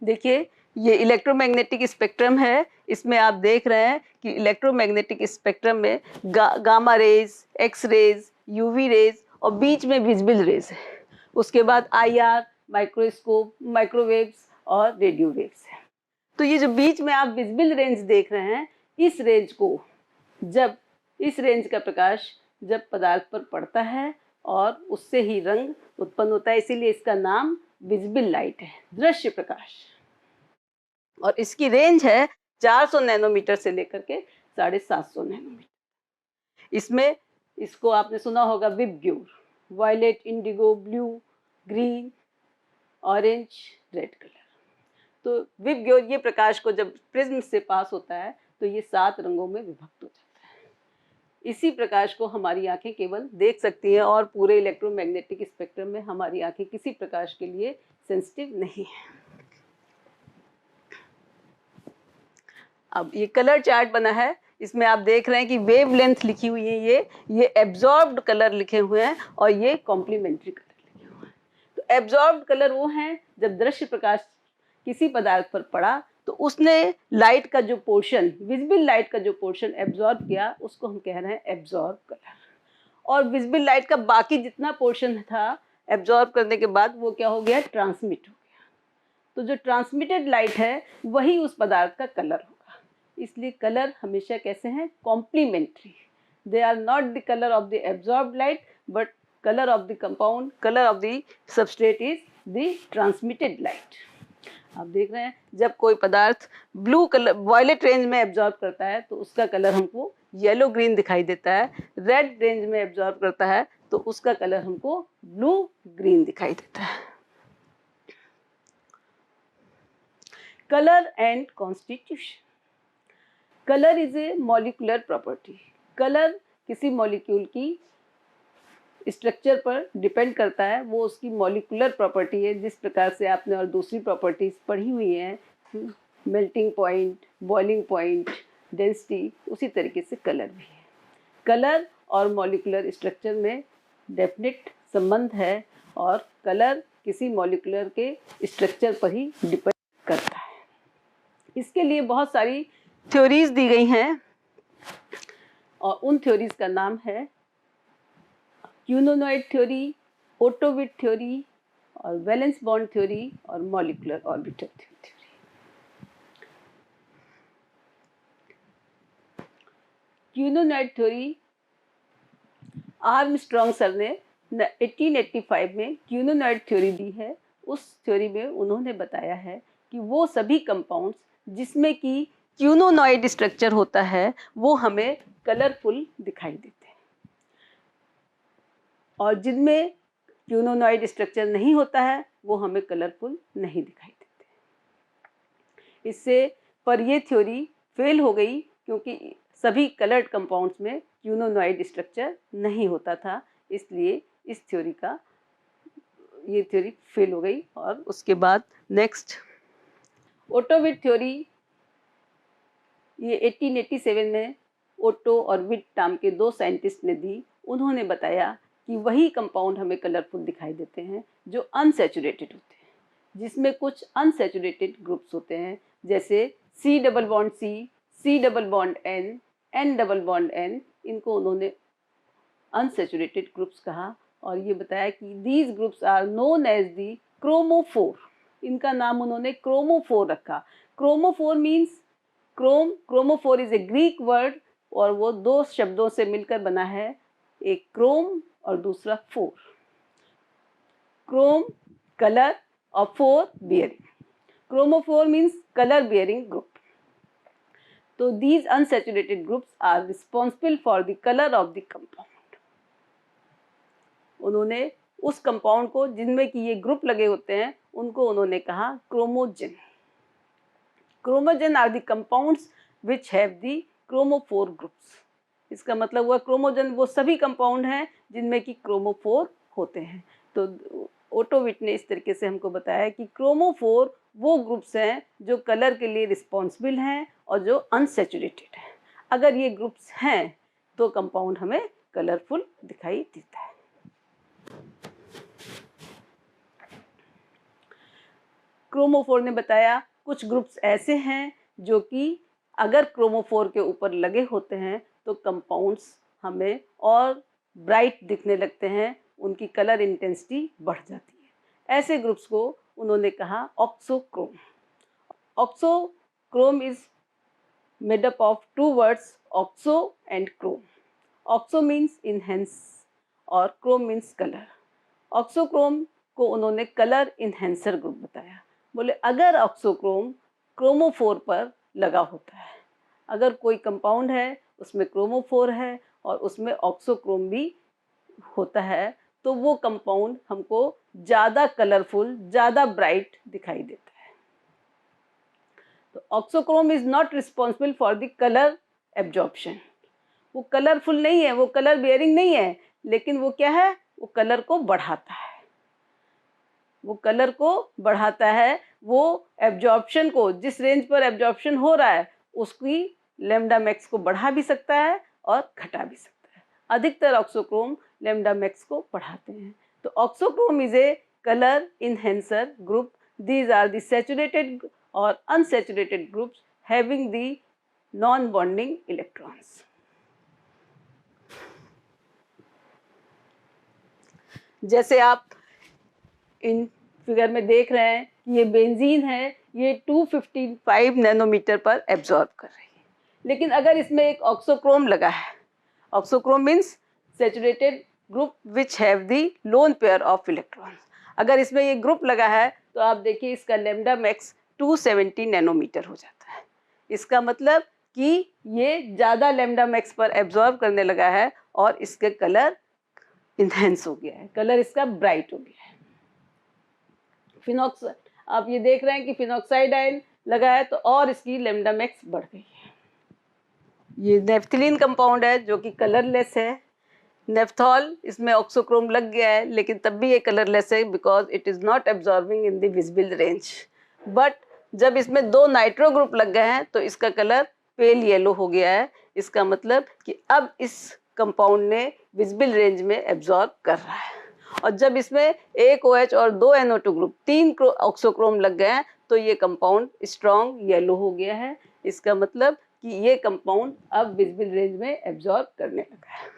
देखिए, ये electromagnetic spectrum है। इसमें आप देख रहे हैं कि इलेक्ट्रोमैग्नेटिक स्पेक्ट्रम में gamma rays, X rays, UV rays और बीच में विजिबल रेज है। उसके बाद आईआर, माइक्रोस्कोप, माइक्रोवेव्स और रेडियो वेव्स है। तो ये जो बीच में आप विजिबल रेंज देख रहे हैं, इस रेंज को जब इस रेंज का प्रकाश जब पदार्थ पर पड़ता है और उससे ही रंग उत्पन्न होता है, इसीलिए इसका नाम विजिबल लाइट है, दृश्य प्रकाश। और इसकी रेंज है 400 नैनोमीटर से लेकर के 750 नैनोमीटर। इसमें इसको आपने सुना होगा VIBGYOR, violet, indigo, blue, green, orange, red colour. तो विबग्योर ये प्रकाश को जब प्रिज्म से पास होता है तो ये 7 रंगों में विभक्त हो जाता है। इसी प्रकाश को हमारी आंखें केवल देख सकती हैं और पूरे इलेक्ट्रोमैग्नेटिक स्पेक्ट्रम में हमारी आंखें किसी प्रकाश के लिए सेंसिटिव नहीं है। अब ये कलर चार्ट बना है, इसमें आप देख रहे हैं कि वेव लेंथ लिखी हुई है, ये एब्जॉर्ब्ड कलर लिखे हुए हैं और ये कॉम्प्लीमेंट्री कलर लिखे हुए हैं। तो एब्जॉर्ब्ड कलर वो हैं जब दृश्य प्रकाश किसी पदार्थ पर पड़ा तो उसने लाइट का जो पोर्शन, विजिबल लाइट का जो पोर्शन एब्जॉर्ब किया, उसको हम कह रहे हैं एब्जॉर्ब कलर। और विजिबल लाइट का बाकी जितना पोर्शन था एब्जॉर्ब करने के बाद वो क्या हो गया, ट्रांसमिट हो गया। तो जो ट्रांसमिटेड लाइट है वही उस पदार्थ का कलर होगा। इसलिए कलर हमेशा कैसे हैं, complementary. They are not the colour of the absorb light but colour of the compound, colour of the substrate is the transmitted light. आप देख रहे हैं जब कोई पदार्थ ब्लू कलर, वायलेट रेंज में एब्जॉर्ब करता है तो उसका कलर हमको येलो ग्रीन दिखाई देता है। रेड रेंज में एब्जॉर्ब करता है तो उसका कलर हमको ब्लू ग्रीन दिखाई देता है। Colour and constitution. Colour is a molecular property. Colour किसी मॉलिक्यूल की स्ट्रक्चर पर डिपेंड करता है, वो उसकी मॉलिक्यूलर प्रॉपर्टी है। जिस प्रकार से आपने और दूसरी प्रॉपर्टीज पढ़ी हुई हैं, melting point, boiling point, density, उसी तरीके से कलर भी है। कलर और मॉलिक्यूलर स्ट्रक्चर में डेफिनेट संबंध है और कलर किसी मॉलिक्यूलर के स्ट्रक्चर पर ही डिपेंड करता है। इसके लिए बहुत सारी थ्योरीज दी गई हैं और उन थ्योरीज का नाम है क्यूनोनॉइड थ्योरी, ओटोविट थ्योरी और वैलेंस बॉन्ड थ्योरी और molecular orbital theory. Quinonoid theory, Armstrong sir ने 1885 में क्यूनोनॉइड थ्योरी दी है। उस थ्योरी में उन्होंने बताया है कि वो सभी कंपाउंड्स जिसमें कि क्यूनोनॉइड स्ट्रक्चर होता है वो हमें कलरफुल दिखाई देते हैं और जिनमें क्यूनोनॉइड स्ट्रक्चर नहीं होता है वो हमें कलरफुल नहीं दिखाई देते। इससे पर ये थ्योरी फेल हो गई क्योंकि सभी कलर्ड कंपाउंड्स में क्यूनोनॉइड स्ट्रक्चर नहीं होता था, इसलिए इस थ्योरी का ये थ्योरी फेल हो गई। और उसके बाद नेक्स्ट ओटोविट थ्योरी, ये 1887 में ओटो और विट नाम के 2 साइंटिस्ट ने दी। उन्होंने बताया कि वही कंपाउंड हमें कलरफुल दिखाई देते हैं जो अनसैचुरेटेड होते हैं, जिसमें कुछ अनसैचुरेटेड ग्रुप्स होते हैं, जैसे C double bond C, C double bond N, N double bond N। इनको उन्होंने अनसैचुरेटेड ग्रुप्स कहा और ये बताया कि these groups are known as the chromophore. इनका नाम उन्होंने क्रोमोफोर रखा। Chromophore means chrome, chromophore is a Greek word और वो 2 शब्दों से मिलकर बना है, एक क्रोम और दूसरा फोर। क्रोम कलर और four bearing. Chromophore means colour bearing group. तो these unsaturated groups are responsible for the color of the compound। उन्होंने उस कंपाउंड को जिनमें कि ये ग्रुप लगे होते हैं उनको उन्होंने कहा chromogen. Chromogen are the compounds which have the chromophore groups. इसका मतलब हुआ क्रोमोजन वो सभी कंपाउंड हैं जिनमें कि क्रोमोफोर होते हैं। तो ओटोविट ने इस तरीके से हमको बताया कि क्रोमोफोर वो ग्रुप्स हैं जो कलर के लिए रिस्पॉन्सिबल हैं और जो अनसैचुरेटेड हैं। अगर ये ग्रुप्स हैं तो कंपाउंड हमें कलरफुल दिखाई देता है। क्रोमोफोर ने बताया कुछ ग्रुप्स ऐसे हैं जो कि अगर क्रोमोफोर के ऊपर लगे होते हैं तो कंपाउंड्स हमें और ब्राइट दिखने लगते हैं, उनकी कलर इंटेंसिटी बढ़ जाती है। ऐसे ग्रुप्स को उन्होंने कहा auxochrome. Auxochrome is made up of two words, oxo and chrome. Oxo means enhance और chrome means color. ऑक्सोक्रोम को उन्होंने कलर इन्हेंसर ग्रुप बताया। बोले अगर ऑक्सोक्रोम क्रोमोफोर पर लगा होता है, अगर कोई कंपाउंड है उसमें क्रोमोफोर है और उसमें ऑक्सोक्रोम भी होता है, तो वो कंपाउंड हमको ज़्यादा कलरफुल, ज़्यादा ब्राइट दिखाई देता है। तो auxochrome is not responsible for the colour absorption. वो कलरफुल नहीं है, वो कलर बेयरिंग नहीं है, लेकिन वो क्या है, वो कलर को बढ़ाता है। वो कलर को बढ़ाता है, वो एब्जॉर्प्शन को, जिस रेंज पर एब्जॉर्प्शन हो रहा है उसकी लैम्डा मैक्स को बढ़ा भी सकता है और घटा भी सकता है। अधिकतर ऑक्सोक्रोम लैम्डा मैक्स को बढ़ाते हैं। तो auxochrome is a colour enhancer group. These are the saturated or unsaturated groups having the non-bonding electrons. जैसे आप इन फिगर में देख रहे हैं कि ये बेंजीन है, ये 255 नैनोमीटर पर एब्जॉर्ब कर रही है, लेकिन अगर इसमें एक ऑक्सोक्रोम लगा है, auxochrome means saturated group which have the lone pair of electrons. अगर इसमें ये ग्रुप लगा है तो आप देखिए इसका लैम्डा मैक्स 270 नैनोमीटर हो जाता है। इसका मतलब कि ये ज़्यादा लैम्डा मैक्स पर एब्जॉर्ब करने लगा है और इसके कलर इन्हेंस हो गया है, कलर इसका ब्राइट हो गया है। फिनॉक्साइड, आप ये देख रहे हैं कि फिनॉक्साइड आयन लगा है तो और इसकी लैम्डा मैक्स बढ़ गई है। ये नेफ्थलीन कंपाउंड है जो कि कलरलेस है। नेफ्थॉल, इसमें ऑक्सोक्रोम लग गया है लेकिन तब भी ये कलरलेस है because it is not absorbing in the visible range. But जब इसमें दो नाइट्रो ग्रुप लग गए हैं तो इसका कलर पेल येलो हो गया है। इसका मतलब कि अब इस कंपाउंड ने विजिबल रेंज में एब्जॉर्ब कर रहा है। और जब इसमें एक OH और दो NO2 ग्रुप, 3 ऑक्सोक्रोम लग गए हैं तो ये कंपाउंड स्ट्रॉन्ग येलो हो गया है। इसका मतलब कि ये कंपाउंड अब विजिबल रेंज में एब्जॉर्ब करने लगा है।